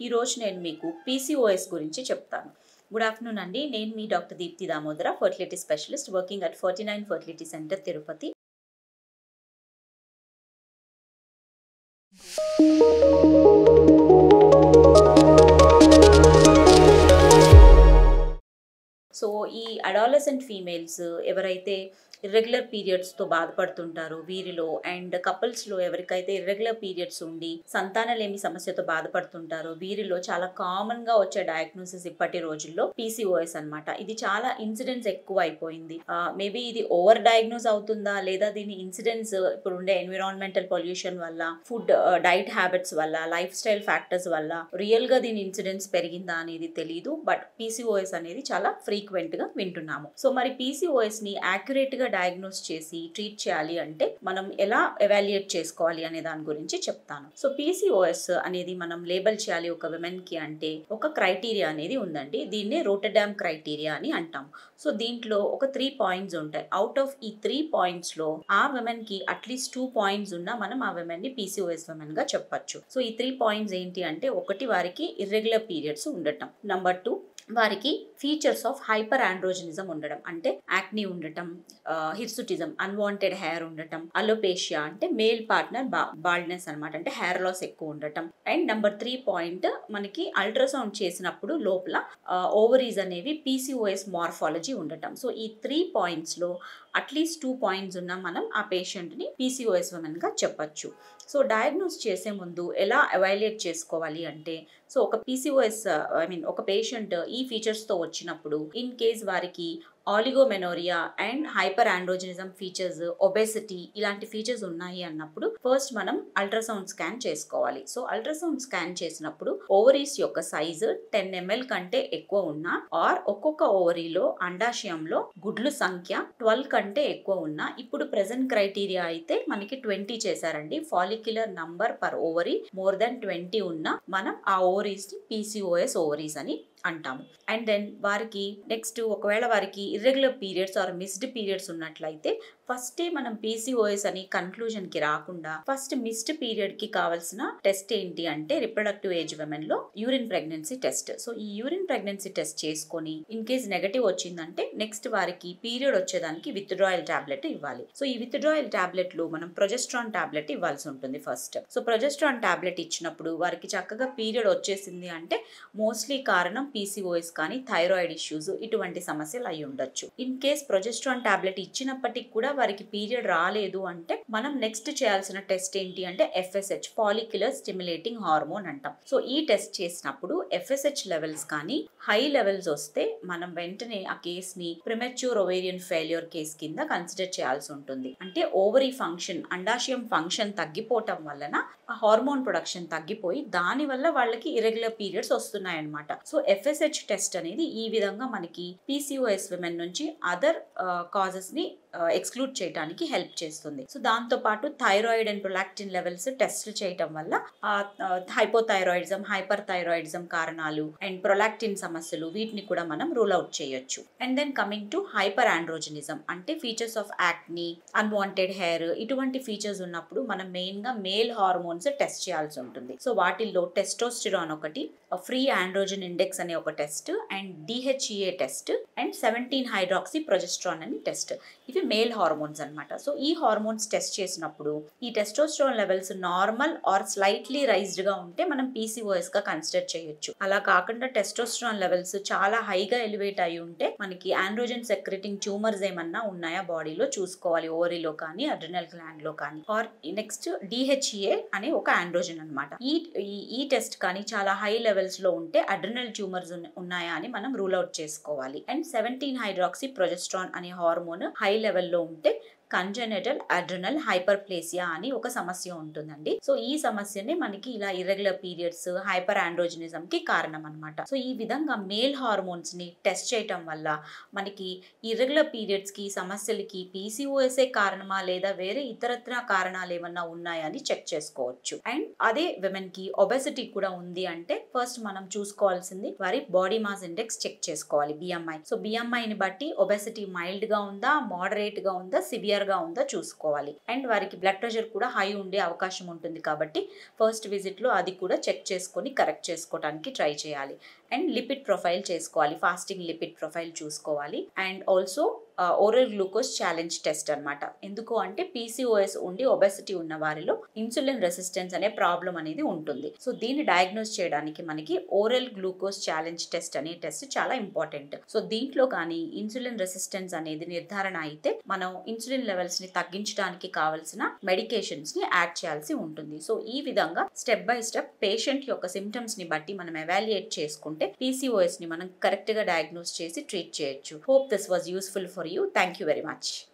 ఈ రోజు నేను మీకు పీసీఓఎస్ గురించి చెప్తాను. గుడ్ ఆఫ్టర్‌నూన్ అండి. నేను మీ doctor Deepti Damodara, fertility specialist working at 49 fertility centre, Tirupati. So, ఈ అడాలసెంట్ ఫీమేల్స్ ఎవరైతే ఇర్రెగ్యులర్ పీరియడ్స్‌తో బాధపడుతుంటారో వీరిలో అండ్ కపుల్స్‌లో ఎవరికైతే ఇర్రెగ్యులర్ పీరియడ్స్ ఉండి సంతానలేమి సమస్యతో బాధపడుతుంటారో వీరిలో చాలా కామన్‌గా వచ్చే డయాగ్నోసిస్ ఇప్పటి రోజుల్లో పీసీఓఎస్ అన్నమాట. ఇది చాలా ఇన్సిడెన్స్ ఎక్కువ అయిపోయింది. మేబీ ఇది ఓవర్ డయాగ్నోస్ అవుతుందా, లేదా దీని ఇన్సిడెన్స్ ఇప్పుడు ఉండే ఎన్విరాన్మెంటల్ పొల్యూషన్ వల్ల, ఫుడ్ డైట్ హ్యాబిట్స్ వల్ల, లైఫ్ స్టైల్ ఫ్యాక్టర్స్ వల్ల రియల్ గా దీని ఇన్సిడెన్స్ పెరిగిందా అనేది తెలియదు. బట్ పీసీఓఎస్ అనేది చాలా ఫ్రీక్వెంట్ గా వింటున్నాము. సో మరి పీసీఓఎస్ ని యాక్యురేట్ గా డయాగ్నోస్ చేసి ట్రీట్ చేయాలి అంటే మనం ఎలా ఎవాల్యుయేట్ చేసుకోవాలి అనే దాని గురించి చెప్తాను. సో పీసీఓఎస్ అనేది మనం లేబుల్ చేయాలి ఒక విమెన్ కి అంటే ఒక క్రైటీరియా అనేది ఉందండి. దీన్నే రోటర్డామ్ క్రైటీరియా అని అంటాం. సో దీంట్లో ఒక 3 పాయింట్స్ ఉంటాయి. అవుట్ ఆఫ్ ఈ 3 పాయింట్స్ లో ఆ విమెన్ కి అట్లీస్ట్ 2 పాయింట్స్ ఉన్నా మనం ఆ విమెన్ ని పీసీఓఎస్ విమెన్ గా చెప్పొచ్చు. సో ఈ 3 పాయింట్స్ ఏంటి అంటే, ఒకటి వారికి ఇర్రెగ్యులర్ పీరియడ్స్ ఉండటం, నంబర్ 2 వారికి ఫీచర్స్ ఆఫ్ హైపర్ ఆండ్రోజనిజం ఉండటం, అంటే యాక్నీ ఉండటం, హిర్సుటిజం అన్వాంటెడ్ హెయిర్ ఉండటం, అలోపేషియా అంటే మేల్ పార్ట్నర్ బాల్డ్నెస్ అనమాట, అంటే హెయిర్ లాస్ ఎక్కువ ఉండటం. అండ్ నంబర్ 3 పాయింట్, మనకి అల్ట్రాసౌండ్ చేసినప్పుడు లోపల ఓవరీస్ అనేవి పీసీఓఎస్ మార్ఫాలజీ ఉండటం. సో ఈ 3 పాయింట్స్ లో అట్లీస్ట్ 2 పాయింట్స్ ఉన్న మనం ఆ పేషెంట్ ని పీసీఓఎస్ విమెన్ గా చెప్పొచ్చు. సో డయాగ్నోస్ చేసే ముందు ఎలా ఎవాల్యుయేట్ చేసుకోవాలి అంటే, సో ఒక పీసీఓఎస్ ఒక పేషెంట్ ఈ ఫీచర్స్ తో వచ్చినప్పుడు ఇన్ కేస్ వారికి ఆలిగోమెనోరియా and hyper androgenism features, obesity ఇలాంటి ఫీచర్స్ ఉన్నాయి అన్నప్పుడు ఫస్ట్ మనం అల్ట్రాసౌండ్ స్కాన్ చేసుకోవాలి. సో అల్ట్రాసౌండ్ స్కాన్ చేసినప్పుడు ఓవరీస్ యొక్క సైజు 10 ml కంటే ఎక్కువ ఉన్నా, ఆర్ ఒక్కొక్క ఓవరీలో అండాశయంలో గుడ్లు సంఖ్య 12 కంటే ఎక్కువ ఉన్నా, ఇప్పుడు ప్రెజెంట్ క్రైటీరియా అయితే మనకి 20 చేశారండి. Follicular number per ovary more than 20 ఉన్నా మనం ఆ ఓవరీస్ ని పీసీఓఎస్ ఓవరీస్ అని అంటాము. అండ్ దెన్ వారికి నెక్స్ట్, ఒకవేళ వారికి irregular periods or missed periods ఉన్నట్లయితే ఫస్టే మనం పీసీఓఎస్ అని కన్క్లూజన్ కి రాకుండా ఫస్ట్ మిస్డ్ పీరియడ్ కి కావాల్సిన టెస్ట్ ఏంటి అంటే రిప్రొడక్టివ్ ఏజ్ విమెన్ లో యూరిన్ ప్రెగ్నెన్సీ టెస్ట్. సో ఈ యూరిన్ ప్రెగ్నెన్సీ టెస్ట్ చేసుకొని ఇన్ కేస్ నెగటివ్ వచ్చిందంటే నెక్స్ట్ వారికి పీరియడ్ వచ్చేదానికి విత్డ్రాయల్ టాబ్లెట్ ఇవ్వాలి. సో ఈ విత్డ్రాయల్ టాబ్లెట్ లో మనం ప్రొజెస్ట్రాన్ టాబ్లెట్ ఇవ్వాల్సి ఉంటుంది ఫస్ట్. సో ప్రొజెస్ట్రాన్ టాబ్లెట్ ఇచ్చినప్పుడు వారికి చక్కగా పీరియడ్ వచ్చేసింది అంటే మోస్ట్లీ కారణం పీసీఓఎస్ కానీ థైరాయిడ్ ఇష్యూస్ ఇటువంటి సమస్యలు అయి ఉండొచ్చు. ఇన్ కేస్ ప్రొజెస్ట్రాన్ టాబ్లెట్ ఇచ్చినప్పటికి కూడా వారికి పీరియడ్ రాలేదు అంటే మనం నెక్స్ట్ చేయాల్సిన టెస్ట్ ఏంటి అంటే FSH, ఫాలిక్యులర్ స్టిమ్యులేటింగ్ హార్మోన్ అంటాం. సో ఈ టెస్ట్ చేసినప్పుడు FSH లెవెల్స్ కానీ హై లెవెల్స్ వస్తే మనం వెంటనే ఆ కేస్ ని ప్రిమెచ్యూర్ ఓవేరియన్ ఫెయిల్యూర్ కేస్ కింద కన్సిడర్ చేయాల్సి ఉంటుంది. అంటే ఓవరీ ఫంక్షన్, అండాశయం ఫంక్షన్ తగ్గిపోవటం వలన హార్మోన్ ప్రొడక్షన్ తగ్గిపోయి దాని వల్ల వాళ్ళకి ఇర్రెగ్యులర్ పీరియడ్స్ వస్తున్నాయి అన్నమాట. సో FSH టెస్ట్ అనేది ఈ విధంగా మనకి పీసీఓఎస్ విమెన్ నుంచి అదర్ కాజెస్ ని ఎక్స్క్లూడ్ చేయడానికి హెల్ప్ చేస్తుంది. సో దాంతో పాటు thyroid and prolactin levels test చేయటం వల్ల హైపోథైరాయిడిజం, హైపర్ థైరాయిడిజం కారణాలు అండ్ ప్రొలాక్టిన్ సమస్యలు వీటిని కూడా మనం రూల్ అవుట్ చేయొచ్చు. And then coming to hyperandrogenism అంటే features of acne, unwanted hair ఇటువంటి ఫీచర్స్ ఉన్నప్పుడు మనం మెయిన్ గా మేల్ హార్మోన్స్ టెస్ట్ చేయాల్సి ఉంటుంది. సో వాటిల్లో టెస్టోస్టిరాన్ ఒకటి, ఫ్రీ ఆండ్రోజన్ ఇండెక్స్ అనే ఒక test, and DHEA test, and 17 hydroxy progesterone అని టెస్ట్. ఇవి మేల్ హార్మోన్స్ అన్నమాట. సో ఈ హార్మోన్స్ టెస్ట్ చేసినప్పుడు ఈ testosterone levels normal or slightly raised గా ఉంటే మనం పీసీఓఎస్ గా కన్సిడర్ చేయొచ్చు. అలా కాకుండా టెస్టోస్టిరాన్ లెవెల్స్ చాలా హైగా ఎలివేట్ అయి ఉంటే మనకి ఆండ్రోజన్ సెక్రెటింగ్ ట్యూమర్స్ ఏమన్నా ఉన్నాయా బాడీలో చూసుకోవాలి, ఓవరీలో కానీ అడ్రినల్ గ్లాండ్ లో కానీ. ఆర్ నెక్స్ట్ DHEA అనే ఒక ఆండ్రోజన్ అన్నమాట. ఈ టెస్ట్ కానీ చాలా హై లెవెల్స్ లో ఉంటే అడ్రినల్ ట్యూమర్స్ ఉన్నాయా అని మనం రూల్ అవుట్ చేసుకోవాలి. అండ్ 17 హైడ్రాక్సీ ప్రొజెస్ట్రాన్ అనే హార్మోన్ హై లెవెల్లో ఉంటే కంజెనిటల్ అడ్రినల్ హైపర్ప్లేసియా అని ఒక సమస్య ఉంటుందండి. సో ఈ సమస్యనే మనకి ఇలా ఇర్రెగ్యులర్ పీరియడ్స్, హైపర్ ఆండ్రోజనిజం కి కారణం అన్నమాట. సో ఈ విధంగా మేల్ హార్మోన్స్ ని టెస్ట్ చేయటం వల్ల మనకి ఇర్రెగ్యులర్ పీరియడ్స్ కి సమస్యలకి పీసీఓఎస్ఏ కారణమా లేదా వేరే ఇతరత్ర కారణాలు ఏమన్నా ఉన్నాయా అని చెక్ చేసుకోవచ్చు. అండ్ అదే విమెన్ కి ఒబెసిటీ కూడా ఉంది అంటే ఫస్ట్ మనం చూసుకోవాల్సింది వారి బాడీ మాస్ ఇండెక్స్ చెక్ చేసుకోవాలి, BMI. సో BMI ని బట్టి ఒబెసిటీ మైల్డ్ గా ఉందా, మోడరేట్ గా ఉందా, సివియర్ సివియర్గా ఉందో చూసుకోవాలి. అండ్ వారికి బ్లడ్ ప్రెషర్ కూడా హై ఉండే అవకాశం ఉంటుంది కాబట్టి ఫస్ట్ విజిట్లో అది కూడా చెక్ చేసుకొని కరెక్ట్ చేసుకోవడానికి ట్రై చేయాలి. అండ్ లిపిడ్ ప్రొఫైల్ చేసుకోవాలి, ఫాస్టింగ్ లిపిడ్ ప్రొఫైల్ చూసుకోవాలి. And also oral glucose challenge test అనమాట. ఎందుకు అంటే పీసీఓఎస్ ఉండి ఒబెసిటీ ఉన్న వారిలో ఇన్సులిన్ రెసిస్టెన్స్ అనే ప్రాబ్లం అనేది ఉంటుంది. సో దీన్ని డయాగ్నోస్ చేయడానికి మనకి ఓరల్ గ్లూకోజ్ ఛాలెంజ్ టెస్ట్ అనే టెస్ట్ చాలా ఇంపార్టెంట్. సో దీంట్లో కానీ ఇన్సులిన్ రెసిస్టెన్స్ అనేది నిర్ధారణ అయితే మనం ఇన్సులిన్ లెవెల్స్ ని తగ్గించడానికి కావాల్సిన మెడికేషన్స్ ని యాడ్ చేయాల్సి ఉంటుంది. సో ఈ విధంగా స్టెప్ బై స్టెప్ పేషెంట్ యొక్క సిమ్టమ్స్ ని బట్టి మనం ఎవాల్యుయేట్ చేసుకుంటే పీసీఓఎస్ ని మనం కరెక్ట్ గా డయాగ్నోస్ చేసి ట్రీట్ చేయొచ్చు. Hope this was useful for you. Thank you very much.